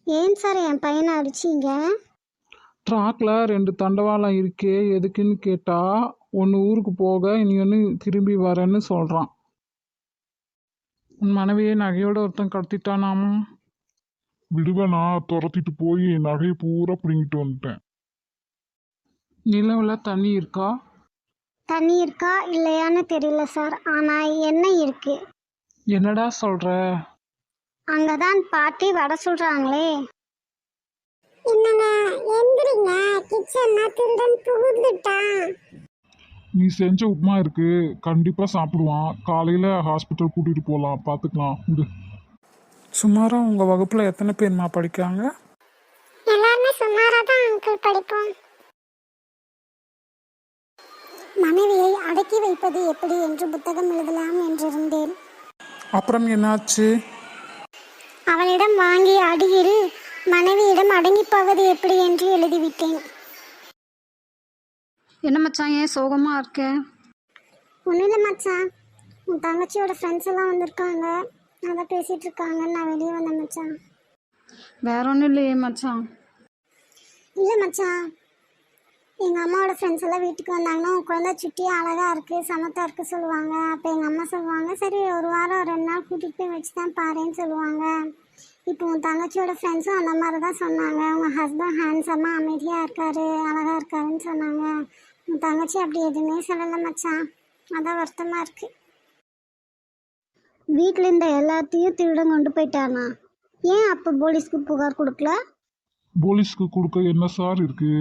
ஏன் சார் என் பையனை அடிச்சிங்க? ட்ராக்ல 2 தண்டவாளம் இருக்கே எதுக்குன்னு கேட்டா, ஒன்று ஊருக்கு போக இனி ஒன்று திரும்பி வரேன்னு சொல்கிறான். உன் மனைவியை நகையோட ஒருத்தன் கடத்திட்டானாமா. விடுவேனா? துரத்திட்டு போய் நகையை பூரா பிடுங்கிட்டு வந்துட்டேன். நிலவில் தண்ணி இருக்கா? தண்ணி இருக்கா இல்லையான்னு தெரியல சார், ஆனால் எண்ணெய் இருக்கு. என்னடா சொல்கிற? அங்கதான் பாட்டி வடை சொல்றாங்களே. என்னங்க எந்திரிங்க, கிச்சன்னா திருடன் புகுந்துட்டான். நீ செஞ்ச உப்புமா இருக்கு, கண்டிப்பாக சாப்பிடுவான். காலையில் ஹாஸ்பிட்டல் கூட்டிகிட்டு போகலாம், பார்த்துக்கலாம். இது சுமாராக உங்கள் வகுப்பில் எத்தனை பேர்மா படிக்காங்க? எல்லாருமே சுமாராக தான் அங்கிள் படிப்போம். மனைவியை அடக்கி வைப்பது எப்படி என்று புத்தகம் எழுதலாம் என்றிருந்தேன். அப்புறம் என்னாச்சு? அவளிடம் வாங்கிய அடியில் மனைவியிடம் அடங்கி போவது எப்படி என்று எழுதிவிட்டேன். என்ன மச்சான், ஏன் சோகமாக இருக்க? ஒன்றும் இல்லை மச்சான், உன் தங்கச்சியோட ஃப்ரெண்ட்ஸ் எல்லாம் வந்திருக்காங்க, அதான் பேசிகிட்டு இருக்காங்கன்னு நான் வெளியே வந்தேன் மச்சான். வேற ஒன்றும் இல்லையே மச்சான். இல்லை மச்சான், எங்கள் அம்மாவோட ஃப்ரெண்ட்ஸ் எல்லாம் வீட்டுக்கு வந்தாங்கன்னா உன் குழந்தை சுட்டி அழகாக இருக்குது, சமத்தாக இருக்குது சொல்லுவாங்க. அப்போ எங்கள் அம்மா சொல்லுவாங்க, சரி ஒரு வாரம் 2 நாள் கூட்டிகிட்டு போய் வச்சு தான் பாருன்னு சொல்லுவாங்க. இப்போ உன் தங்கச்சியோட ஃப்ரெண்ட்ஸும் அந்த மாதிரி தான் சொன்னாங்க. உங்கள் ஹஸ்பண்ட் ஹேண்ட்ஸமாக அமைதியாக இருக்காரு, அழகாக இருக்காருன்னு சொன்னாங்க. உன் தங்கச்சி அப்படி எதுவுமே சொல்லலை மச்சான், அதான் வருத்தமாக இருக்குது. வீட்டில் இந்த எல்லாத்தையும் திருடன் கொண்டு போயிட்டானா? ஏன் அப்போ போலீஸ்க்கு புகார் கொடுக்கல? போலீஸ்க்கு கொடுக்க என்ன சார் இருக்கு?